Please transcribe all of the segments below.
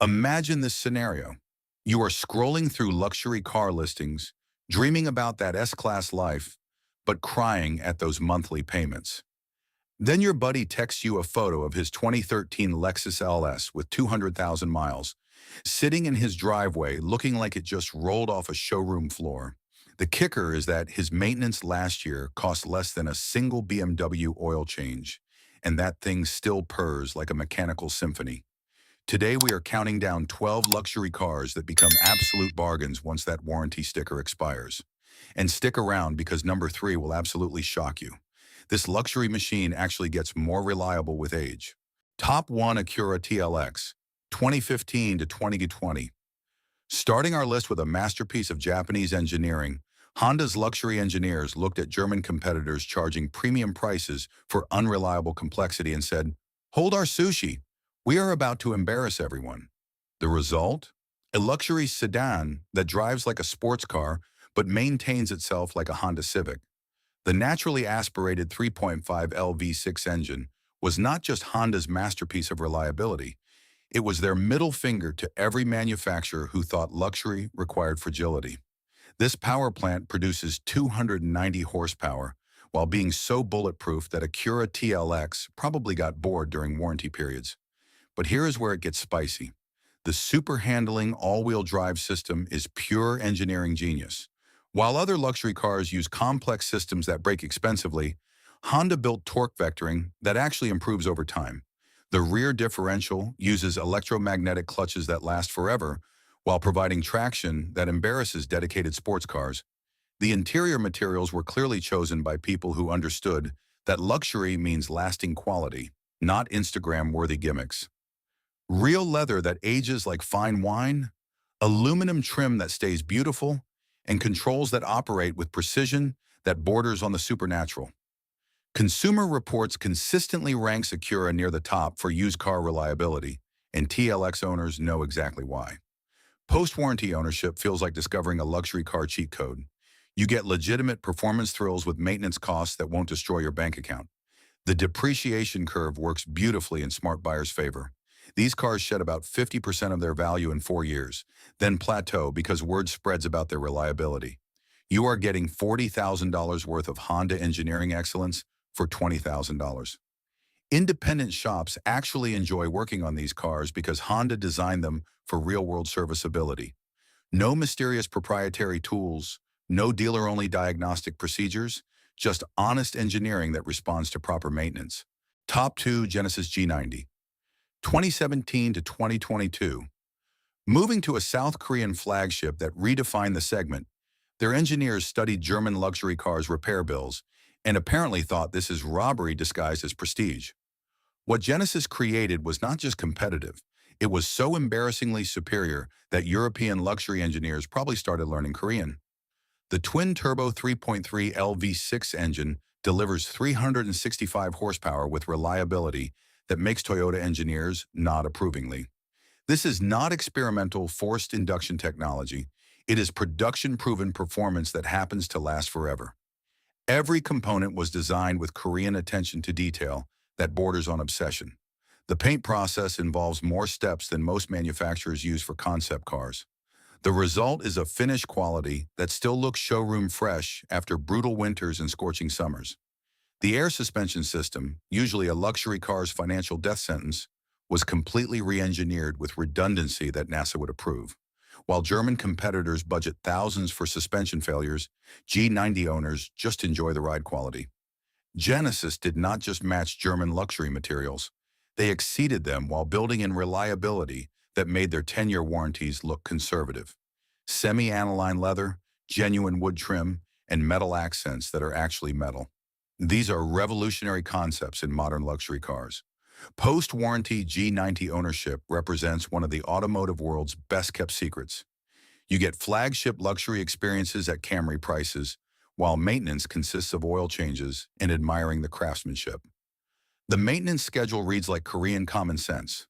Imagine this scenario. You are scrolling through luxury car listings, dreaming about that S-Class life, but crying at those monthly payments. Then your buddy texts you a photo of his 2013 Lexus LS with 200,000 miles, sitting in his driveway looking like it just rolled off a showroom floor. The kicker is that his maintenance last year cost less than a single BMW oil change, and that thing still purrs like a mechanical symphony. Today we are counting down 12 luxury cars that become absolute bargains once that warranty sticker expires. And stick around because number 3 will absolutely shock you. This luxury machine actually gets more reliable with age. Top 1 Acura TLX, 2015 to 2020. Starting our list with a masterpiece of Japanese engineering, Honda's luxury engineers looked at German competitors charging premium prices for unreliable complexity and said, "Hold our sushi. We are about to embarrass everyone." The result? A luxury sedan that drives like a sports car but maintains itself like a Honda Civic. The naturally aspirated 3.5L V6 engine was not just Honda's masterpiece of reliability, it was their middle finger to every manufacturer who thought luxury required fragility. This power plant produces 290 horsepower while being so bulletproof that Acura TLX probably got bored during warranty periods. But here is where it gets spicy. The super handling all-wheel drive system is pure engineering genius. While other luxury cars use complex systems that break expensively, Honda built torque vectoring that actually improves over time. The rear differential uses electromagnetic clutches that last forever, while providing traction that embarrasses dedicated sports cars. The interior materials were clearly chosen by people who understood that luxury means lasting quality, not Instagram-worthy gimmicks. Real leather that ages like fine wine, aluminum trim that stays beautiful, and controls that operate with precision that borders on the supernatural. Consumer Reports consistently ranks Acura near the top for used car reliability, and TLX owners know exactly why. Post-warranty ownership feels like discovering a luxury car cheat code. You get legitimate performance thrills with maintenance costs that won't destroy your bank account. The depreciation curve works beautifully in smart buyers' favor. These cars shed about 50% of their value in 4 years, then plateau because word spreads about their reliability. You are getting $40,000 worth of Honda engineering excellence for $20,000. Independent shops actually enjoy working on these cars because Honda designed them for real-world serviceability. No mysterious proprietary tools, no dealer-only diagnostic procedures, just honest engineering that responds to proper maintenance. Top 2 Genesis G90. 2017 to 2022. Moving to a South Korean flagship that redefined the segment, their engineers studied German luxury cars' repair bills and apparently thought this is robbery disguised as prestige. What Genesis created was not just competitive, it was so embarrassingly superior that European luxury engineers probably started learning Korean. The twin-turbo 3.3 LV6 engine delivers 365 horsepower with reliability that makes Toyota engineers nod approvingly. This is not experimental forced induction technology. It is production-proven performance that happens to last forever. Every component was designed with Korean attention to detail that borders on obsession. The paint process involves more steps than most manufacturers use for concept cars. The result is a finished quality that still looks showroom fresh after brutal winters and scorching summers. The air suspension system, usually a luxury car's financial death sentence, was completely re-engineered with redundancy that NASA would approve. While German competitors budget thousands for suspension failures, G90 owners just enjoy the ride quality. Genesis did not just match German luxury materials. They exceeded them while building in reliability that made their 10-year warranties look conservative. Semi-aniline leather, genuine wood trim, and metal accents that are actually metal. These are revolutionary concepts in modern luxury cars. Post-warranty G90 ownership represents one of the automotive world's best-kept secrets. You get flagship luxury experiences at Camry prices, while maintenance consists of oil changes and admiring the craftsmanship. The maintenance schedule reads like Korean common sense.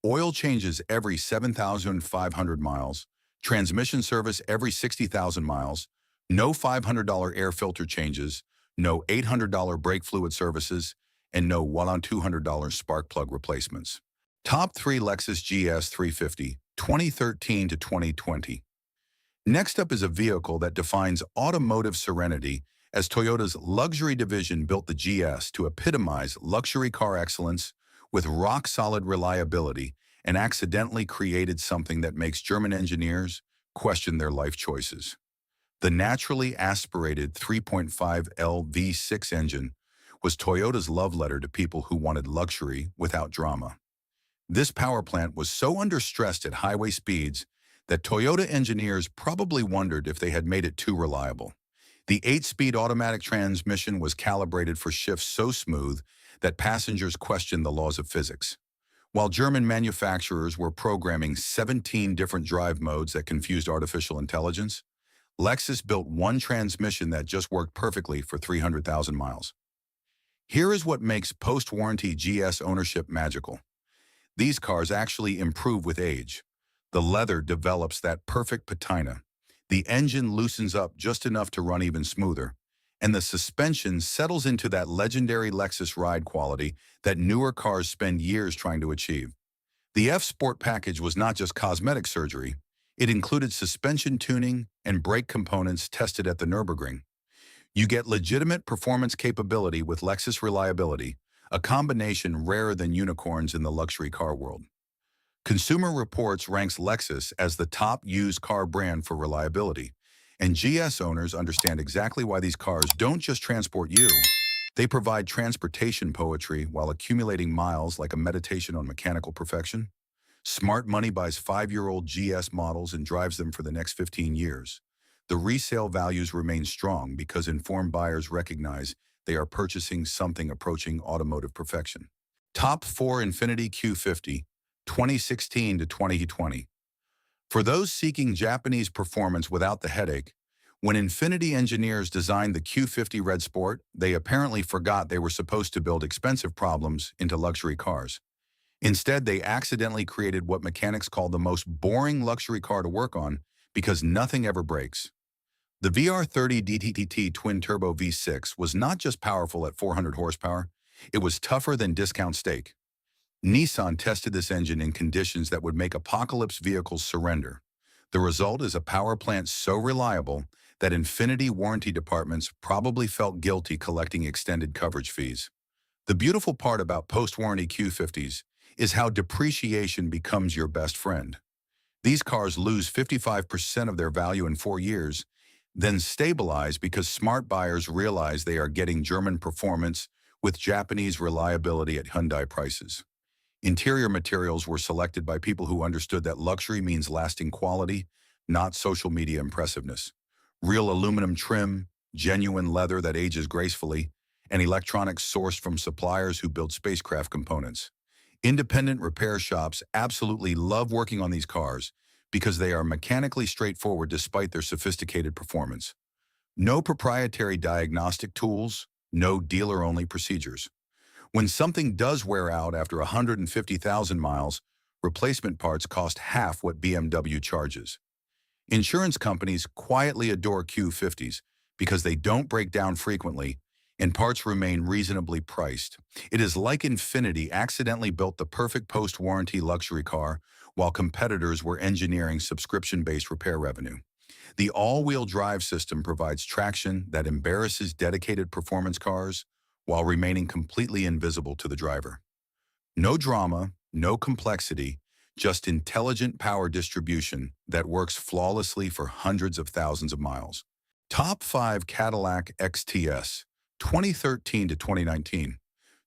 Oil changes every 7,500 miles, transmission service every 60,000 miles, no $500 air filter changes, no $800 brake fluid services, and no $1,200 spark plug replacements. Top 3 Lexus GS 350, 2013 to 2020. Next up is a vehicle that defines automotive serenity, as Toyota's luxury division built the GS to epitomize luxury car excellence with rock-solid reliability and accidentally created something that makes German engineers question their life choices. The naturally aspirated 3.5L V6 engine was Toyota's love letter to people who wanted luxury without drama. This power plant was so understressed at highway speeds that Toyota engineers probably wondered if they had made it too reliable. The 8-speed automatic transmission was calibrated for shifts so smooth that passengers questioned the laws of physics. While German manufacturers were programming 17 different drive modes that confused artificial intelligence, Lexus built one transmission that just worked perfectly for 300,000 miles. Here is what makes post-warranty GS ownership magical. These cars actually improve with age. The leather develops that perfect patina. The engine loosens up just enough to run even smoother. And the suspension settles into that legendary Lexus ride quality that newer cars spend years trying to achieve. The F-Sport package was not just cosmetic surgery. It included suspension tuning and brake components tested at the Nürburgring. You get legitimate performance capability with Lexus reliability, a combination rarer than unicorns in the luxury car world. Consumer Reports ranks Lexus as the top used car brand for reliability, and GS owners understand exactly why these cars don't just transport you. They provide transportation poetry while accumulating miles like a meditation on mechanical perfection. Smart money buys 5-year-old GS models and drives them for the next 15 years. The resale values remain strong because informed buyers recognize they are purchasing something approaching automotive perfection. Top 4 Infiniti Q50, 2016 to 2020. For those seeking Japanese performance without the headache, when Infiniti engineers designed the Q50 Red Sport, they apparently forgot they were supposed to build expensive problems into luxury cars. Instead, they accidentally created what mechanics call the most boring luxury car to work on because nothing ever breaks. The VR30 DTTT twin-turbo V6 was not just powerful at 400 horsepower, it was tougher than discount steak. Nissan tested this engine in conditions that would make apocalypse vehicles surrender. The result is a power plant so reliable that Infiniti warranty departments probably felt guilty collecting extended coverage fees. The beautiful part about post-warranty Q50s is how depreciation becomes your best friend. These cars lose 55% of their value in 4 years, then stabilize because smart buyers realize they are getting German performance with Japanese reliability at Hyundai prices. Interior materials were selected by people who understood that luxury means lasting quality, not social media impressiveness. Real aluminum trim, genuine leather that ages gracefully, and electronics sourced from suppliers who build spacecraft components. Independent repair shops absolutely love working on these cars because they are mechanically straightforward despite their sophisticated performance. No proprietary diagnostic tools, no dealer-only procedures. When something does wear out after 150,000 miles, replacement parts cost half what BMW charges. Insurance companies quietly adore Q50s because they don't break down frequently and parts remain reasonably priced. It is like Infiniti accidentally built the perfect post-warranty luxury car while competitors were engineering subscription-based repair revenue. The all-wheel drive system provides traction that embarrasses dedicated performance cars while remaining completely invisible to the driver. No drama, no complexity, just intelligent power distribution that works flawlessly for hundreds of thousands of miles. Top 5 Cadillac XTS, 2013 to 2019.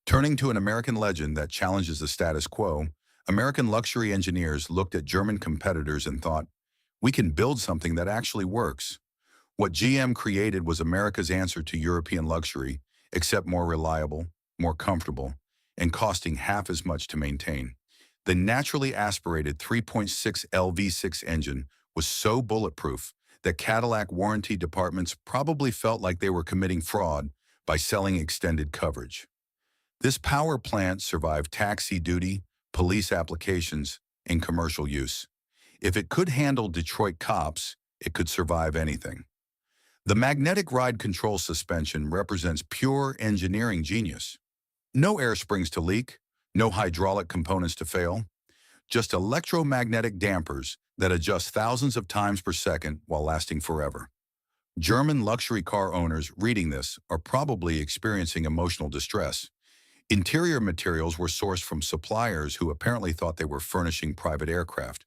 Turning to an American legend that challenges the status quo, American luxury engineers looked at German competitors and thought, we can build something that actually works. What GM created was America's answer to European luxury, except more reliable, more comfortable, and costing half as much to maintain. The naturally aspirated 3.6 LV6 engine was so bulletproof that Cadillac warranty departments probably felt like they were committing fraud by selling extended coverage. This power plant survived taxi duty, police applications, and commercial use. If it could handle Detroit cops, it could survive anything. The magnetic ride control suspension represents pure engineering genius. No air springs to leak, no hydraulic components to fail, just electromagnetic dampers that adjust thousands of times per second while lasting forever. German luxury car owners reading this are probably experiencing emotional distress. Interior materials were sourced from suppliers who apparently thought they were furnishing private aircraft.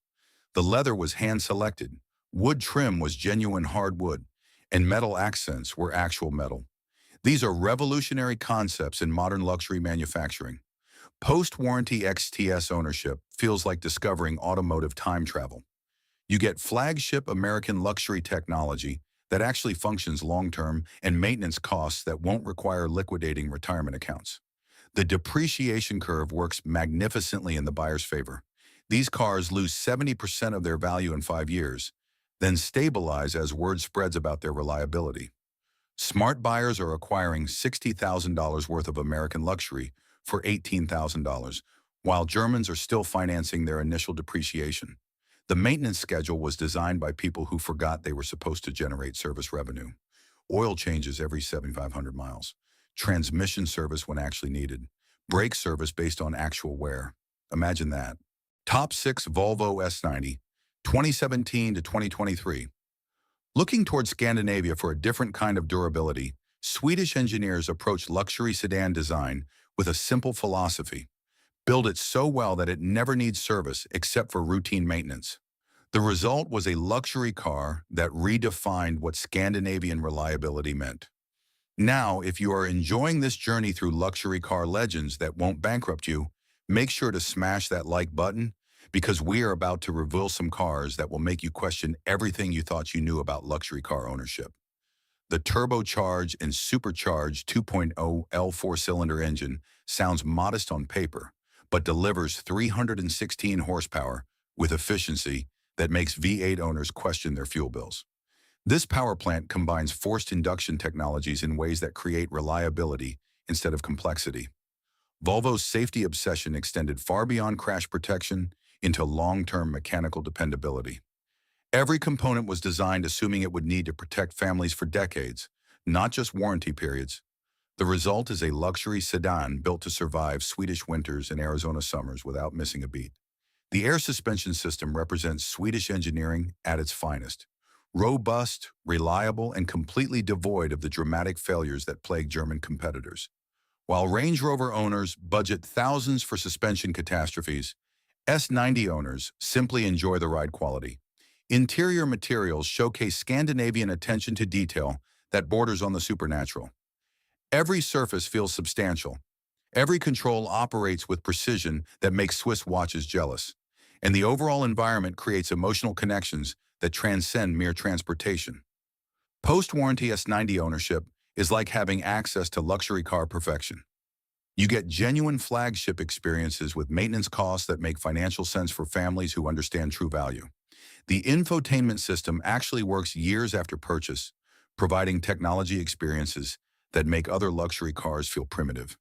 The leather was hand-selected, wood trim was genuine hardwood, and metal accents were actual metal. These are revolutionary concepts in modern luxury manufacturing. Post-warranty XTS ownership feels like discovering automotive time travel. You get flagship American luxury technology that actually functions long-term and maintenance costs that won't require liquidating retirement accounts. The depreciation curve works magnificently in the buyer's favor. These cars lose 70% of their value in 5 years, then stabilize as word spreads about their reliability. Smart buyers are acquiring $60,000 worth of American luxury for $18,000, while Germans are still financing their initial depreciation. The maintenance schedule was designed by people who forgot they were supposed to generate service revenue. Oil changes every 7,500 miles. Transmission service when actually needed. Brake service based on actual wear. Imagine that. Top 6 Volvo S90, 2017 to 2023. Looking towards Scandinavia for a different kind of durability, Swedish engineers approached luxury sedan design with a simple philosophy. Build it so well that it never needs service except for routine maintenance. The result was a luxury car that redefined what Scandinavian reliability meant. Now, if you are enjoying this journey through luxury car legends that won't bankrupt you, make sure to smash that like button because we are about to reveal some cars that will make you question everything you thought you knew about luxury car ownership. The turbocharged and supercharged 2.0 L four-cylinder engine sounds modest on paper, but delivers 316 horsepower with efficiency that makes V8 owners question their fuel bills. This power plant combines forced induction technologies in ways that create reliability instead of complexity. Volvo's safety obsession extended far beyond crash protection into long-term mechanical dependability. Every component was designed assuming it would need to protect families for decades, not just warranty periods. The result is a luxury sedan built to survive Swedish winters and Arizona summers without missing a beat. The air suspension system represents Swedish engineering at its finest. Robust, reliable, and completely devoid of the dramatic failures that plague German competitors. While Range Rover owners budget thousands for suspension catastrophes, S90 owners simply enjoy the ride quality. Interior materials showcase Scandinavian attention to detail that borders on the supernatural. Every surface feels substantial. Every control operates with precision that makes Swiss watches jealous. And the overall environment creates emotional connections that transcend mere transportation. Post-warranty S90 ownership is like having access to luxury car perfection. You get genuine flagship experiences with maintenance costs that make financial sense for families who understand true value. The infotainment system actually works years after purchase, providing technology experiences that make other luxury cars feel primitive.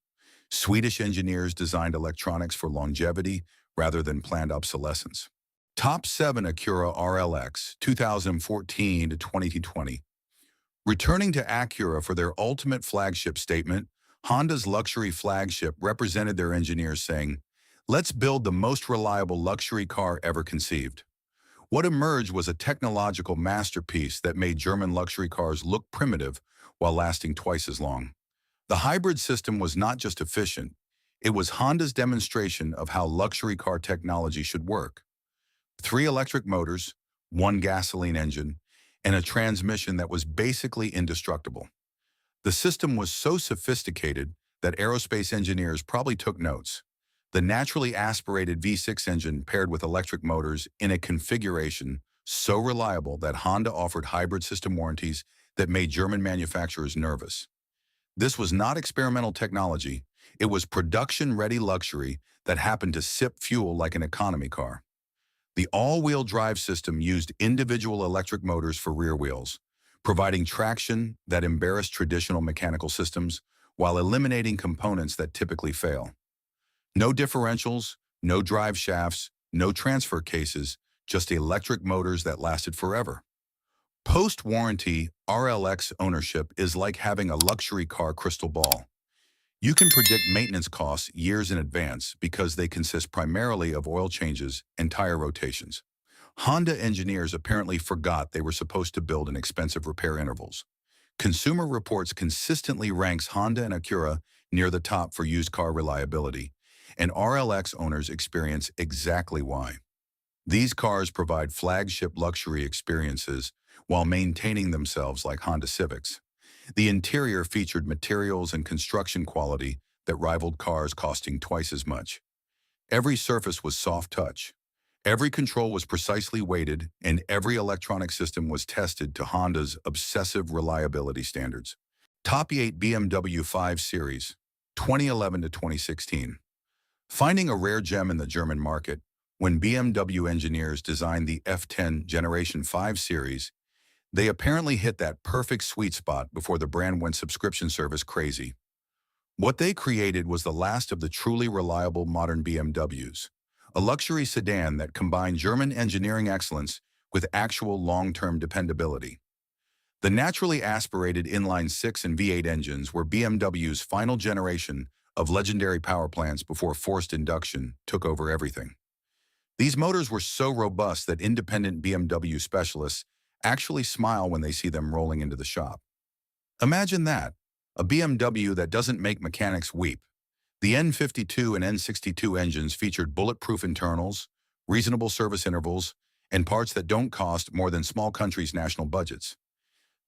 Swedish engineers designed electronics for longevity rather than planned obsolescence. Top 7 Acura RLX 2014 to 2020. Returning to Acura for their ultimate flagship statement, Honda's luxury flagship represented their engineers saying, "Let's build the most reliable luxury car ever conceived." What emerged was a technological masterpiece that made German luxury cars look primitive while lasting twice as long. The hybrid system was not just efficient, it was Honda's demonstration of how luxury car technology should work. 3 electric motors, 1 gasoline engine, and a transmission that was basically indestructible. The system was so sophisticated that aerospace engineers probably took notes. The naturally aspirated V6 engine paired with electric motors in a configuration so reliable that Honda offered hybrid system warranties that made German manufacturers nervous. This was not experimental technology, it was production-ready luxury that happened to sip fuel like an economy car. The all-wheel drive system used individual electric motors for rear wheels, providing traction that embarrassed traditional mechanical systems while eliminating components that typically fail. No differentials, no drive shafts, no transfer cases, just electric motors that lasted forever. Post-warranty RLX ownership is like having a luxury car crystal ball. You can predict maintenance costs years in advance because they consist primarily of oil changes and tire rotations. Honda engineers apparently forgot they were supposed to build in expensive repair intervals. Consumer Reports consistently ranks Honda and Acura near the top for used car reliability, and RLX owners experience exactly why. These cars provide flagship luxury experiences while maintaining themselves like Honda Civics. The interior featured materials and construction quality that rivaled cars costing twice as much. Every surface was soft touch. Every control was precisely weighted, and every electronic system was tested to Honda's obsessive reliability standards. Top 8 BMW 5 Series, 2011 to 2016. Finding a rare gem in the German market, when BMW engineers designed the F10 Generation 5 Series, they apparently hit that perfect sweet spot before the brand went subscription service crazy. What they created was the last of the truly reliable modern BMWs, a luxury sedan that combined German engineering excellence with actual long-term dependability. The naturally aspirated inline-6 and V8 engines were BMW's final generation of legendary power plants before forced induction took over everything. These motors were so robust that independent BMW specialists actually smile when they see them rolling into the shop. Imagine that, a BMW that doesn't make mechanics weep. The N52 and N62 engines featured bulletproof internals, reasonable service intervals, and parts that don't cost more than small countries' national budgets.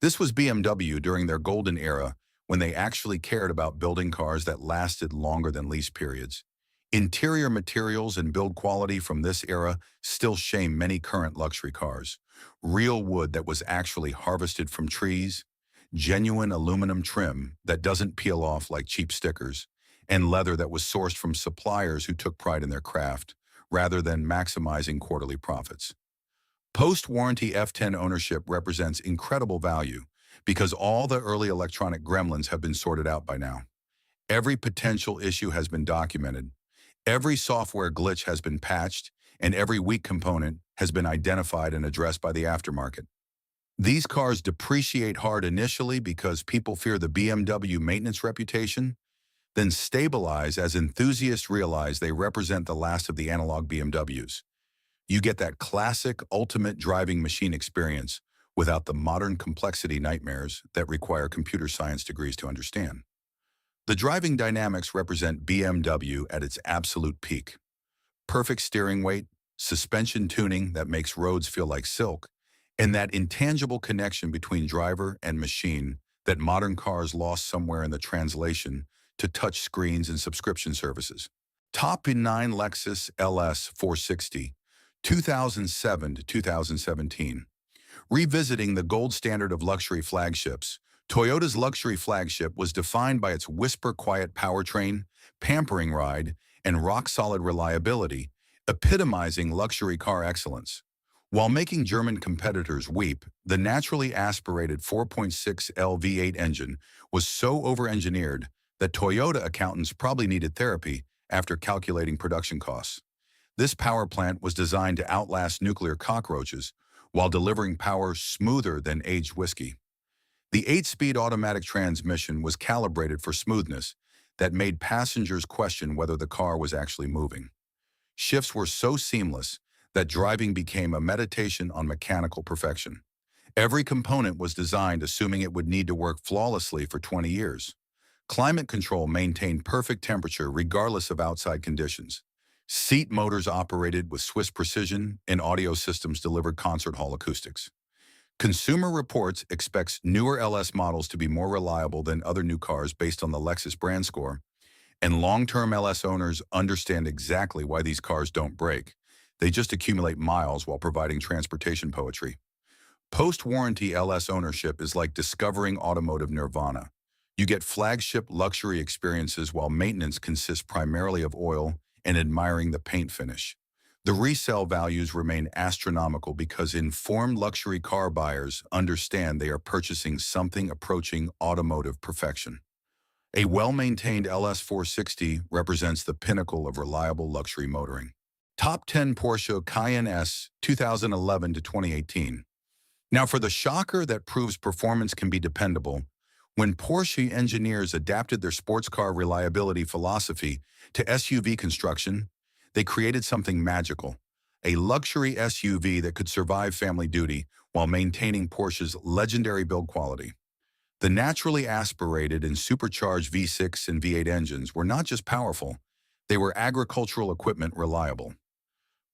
This was BMW during their golden era when they actually cared about building cars that lasted longer than lease periods. Interior materials and build quality from this era still shame many current luxury cars. Real wood that was actually harvested from trees, genuine aluminum trim that doesn't peel off like cheap stickers, and leather that was sourced from suppliers who took pride in their craft, rather than maximizing quarterly profits. Post-warranty F10 ownership represents incredible value because all the early electronic gremlins have been sorted out by now. Every potential issue has been documented, every software glitch has been patched, and every weak component has been identified and addressed by the aftermarket. These cars depreciate hard initially because people fear the BMW maintenance reputation, then stabilize as enthusiasts realize they represent the last of the analog BMWs. You get that classic ultimate driving machine experience without the modern complexity nightmares that require computer science degrees to understand. The driving dynamics represent BMW at its absolute peak. Perfect steering weight, suspension tuning that makes roads feel like silk, and that intangible connection between driver and machine that modern cars lost somewhere in the translation to touch screens and subscription services. Top in 9 Lexus LS 460, 2007 to 2017. Revisiting the gold standard of luxury flagships, Toyota's luxury flagship was defined by its whisper-quiet powertrain, pampering ride, and rock-solid reliability, epitomizing luxury car excellence. While making German competitors weep, the naturally aspirated 4.6L V8 engine was so over-engineered that Toyota accountants probably needed therapy after calculating production costs. This power plant was designed to outlast nuclear cockroaches while delivering power smoother than aged whiskey. The 8-speed automatic transmission was calibrated for smoothness that made passengers question whether the car was actually moving. Shifts were so seamless that driving became a meditation on mechanical perfection. Every component was designed assuming it would need to work flawlessly for 20 years. Climate control maintained perfect temperature regardless of outside conditions. Seat motors operated with Swiss precision, and audio systems delivered concert hall acoustics. Consumer Reports expects newer LS models to be more reliable than other new cars based on the Lexus brand score, and long-term LS owners understand exactly why these cars don't break. They just accumulate miles while providing transportation poetry. Post-warranty LS ownership is like discovering automotive nirvana. You get flagship luxury experiences while maintenance consists primarily of oil and admiring the paint finish. The resale values remain astronomical because informed luxury car buyers understand they are purchasing something approaching automotive perfection. A well-maintained LS 460 represents the pinnacle of reliable luxury motoring. Top 10 Porsche Cayenne S 2011 to 2018. Now for the shocker that proves performance can be dependable, When Porsche engineers adapted their sports car reliability philosophy to SUV construction, they created something magical, a luxury SUV that could survive family duty while maintaining Porsche's legendary build quality. The naturally aspirated and supercharged V6 and V8 engines were not just powerful, they were agricultural equipment reliable.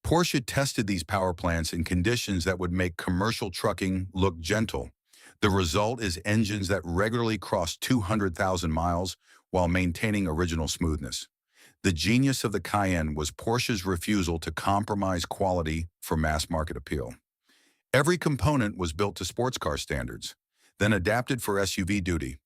Porsche tested these power plants in conditions that would make commercial trucking look gentle. The result is engines that regularly cross 200,000 miles while maintaining original smoothness. The genius of the Cayenne was Porsche's refusal to compromise quality for mass market appeal. Every component was built to sports car standards, then adapted for SUV duty.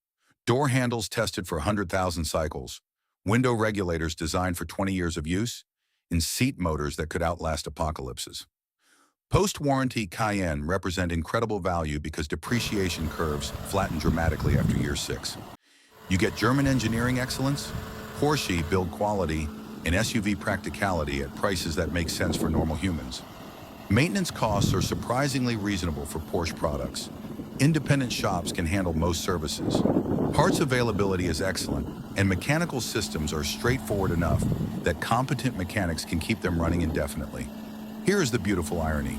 Door handles tested for 100,000 cycles, window regulators designed for 20 years of use, and seat motors that could outlast apocalypses. Post-warranty Cayenne represent incredible value because depreciation curves flatten dramatically after year 6. You get German engineering excellence, Porsche build quality, and SUV practicality at prices that make sense for normal humans. Maintenance costs are surprisingly reasonable for Porsche products. Independent shops can handle most services. Parts availability is excellent, and mechanical systems are straightforward enough that competent mechanics can keep them running indefinitely. Here is the beautiful irony.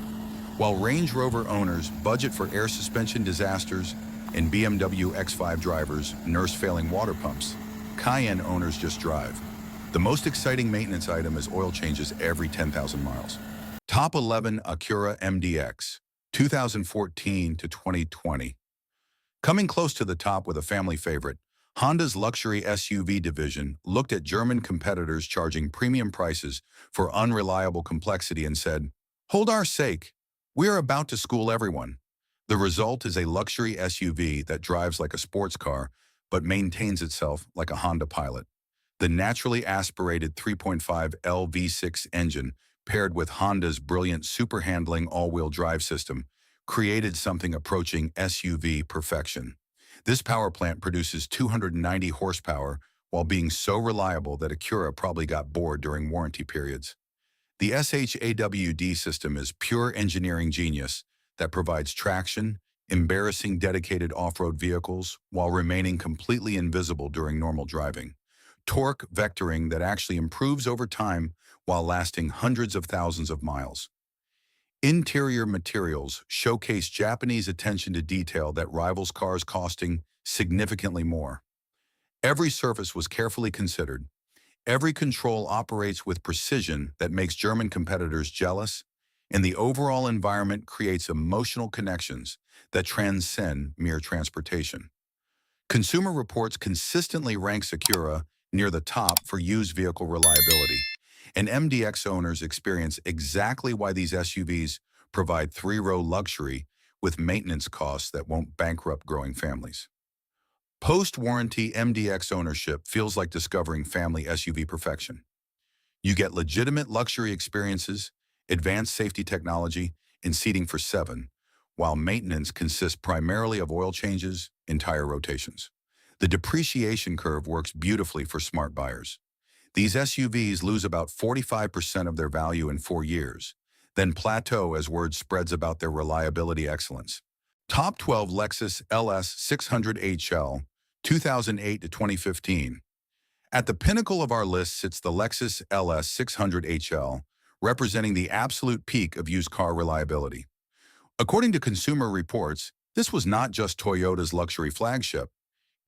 While Range Rover owners budget for air suspension disasters and BMW X5 drivers nurse failing water pumps, Cayenne owners just drive. The most exciting maintenance item is oil changes every 10,000 miles. Top 11 Acura MDX, 2014 to 2020. Coming close to the top with a family favorite, Honda's luxury SUV division looked at German competitors charging premium prices for unreliable complexity and said, "Hold our sake, we are about to school everyone." The result is a luxury SUV that drives like a sports car but maintains itself like a Honda Pilot. The naturally aspirated 3.5 L V6 engine paired with Honda's brilliant super handling all-wheel drive system created something approaching SUV perfection. This power plant produces 290 horsepower while being so reliable that Acura probably got bored during warranty periods. The SHAWD system is pure engineering genius that provides traction, embarrassing dedicated off-road vehicles while remaining completely invisible during normal driving. Torque vectoring that actually improves over time while lasting hundreds of thousands of miles. Interior materials showcase Japanese attention to detail that rivals cars costing significantly more. Every surface was carefully considered. Every control operates with precision that makes German competitors jealous, and the overall environment creates emotional connections that transcend mere transportation. Consumer Reports consistently ranks Acura near the top for used vehicle reliability, and MDX owners experience exactly why these SUVs provide three-row luxury with maintenance costs that won't bankrupt growing families. Post-warranty MDX ownership feels like discovering family SUV perfection. You get legitimate luxury experiences, advanced safety technology, and seating for 7, while maintenance consists primarily of oil changes and tire rotations. The depreciation curve works beautifully for smart buyers. These SUVs lose about 45% of their value in 4 years, then plateau as word spreads about their reliability excellence. Top 12 Lexus LS 600 HL, 2008 to 2015. At the pinnacle of our list sits the Lexus LS 600 HL, representing the absolute peak of used car reliability. According to Consumer Reports, this was not just Toyota's luxury flagship.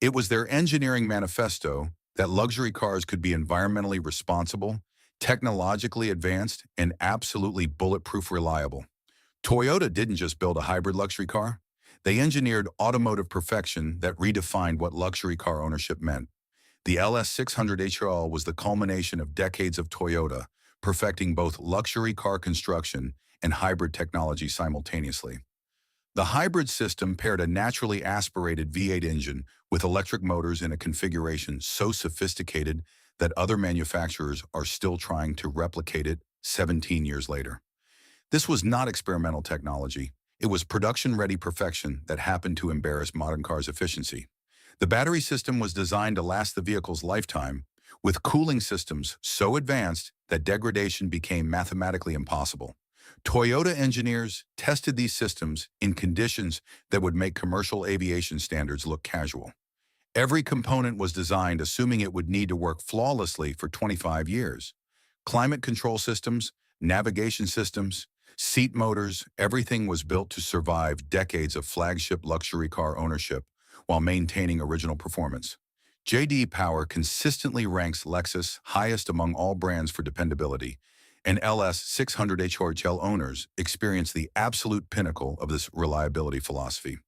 It was their engineering manifesto that luxury cars could be environmentally responsible, technologically advanced, and absolutely bulletproof reliable. Toyota didn't just build a hybrid luxury car. They engineered automotive perfection that redefined what luxury car ownership meant. The LS600 HRL was the culmination of decades of Toyota, perfecting both luxury car construction and hybrid technology simultaneously. The hybrid system paired a naturally aspirated V8 engine with electric motors in a configuration so sophisticated that other manufacturers are still trying to replicate it 17 years later. This was not experimental technology. It was production-ready perfection that happened to embarrass modern cars' efficiency. The battery system was designed to last the vehicle's lifetime, with cooling systems so advanced that degradation became mathematically impossible. Toyota engineers tested these systems in conditions that would make commercial aviation standards look casual. Every component was designed assuming it would need to work flawlessly for 25 years. Climate control systems, navigation systems, seat motors, everything was built to survive decades of flagship luxury car ownership while maintaining original performance. J.D. Power consistently ranks Lexus highest among all brands for dependability, and LS 600 HRHL owners experience the absolute pinnacle of this reliability philosophy.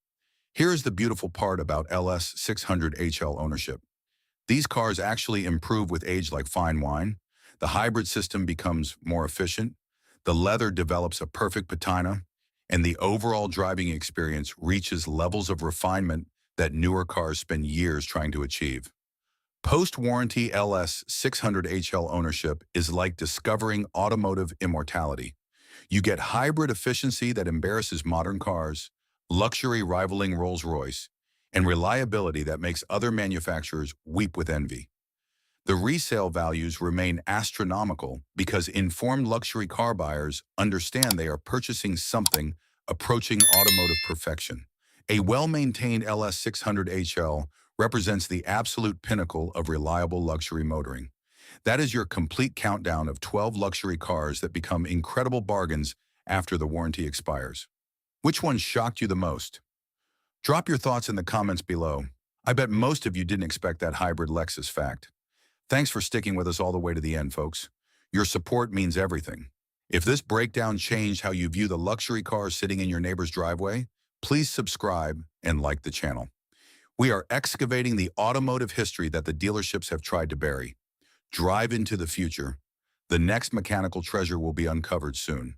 Here's the beautiful part about LS 600 HL ownership. These cars actually improve with age like fine wine. The hybrid system becomes more efficient. The leather develops a perfect patina, and the overall driving experience reaches levels of refinement that newer cars spend years trying to achieve. Post-warranty LS 600 HL ownership is like discovering automotive immortality. You get hybrid efficiency that embarrasses modern cars, luxury rivaling Rolls-Royce, and reliability that makes other manufacturers weep with envy. The resale values remain astronomical because informed luxury car buyers understand they are purchasing something approaching automotive perfection. A well-maintained LS600 HL represents the absolute pinnacle of reliable luxury motoring. That is your complete countdown of 12 luxury cars that become incredible bargains after the warranty expires. Which one shocked you the most? Drop your thoughts in the comments below. I bet most of you didn't expect that hybrid Lexus fact. Thanks for sticking with us all the way to the end, folks. Your support means everything. If this breakdown changed how you view the luxury cars sitting in your neighbor's driveway, please subscribe and like the channel. We are excavating the automotive history that the dealerships have tried to bury. Drive into the future. The next mechanical treasure will be uncovered soon.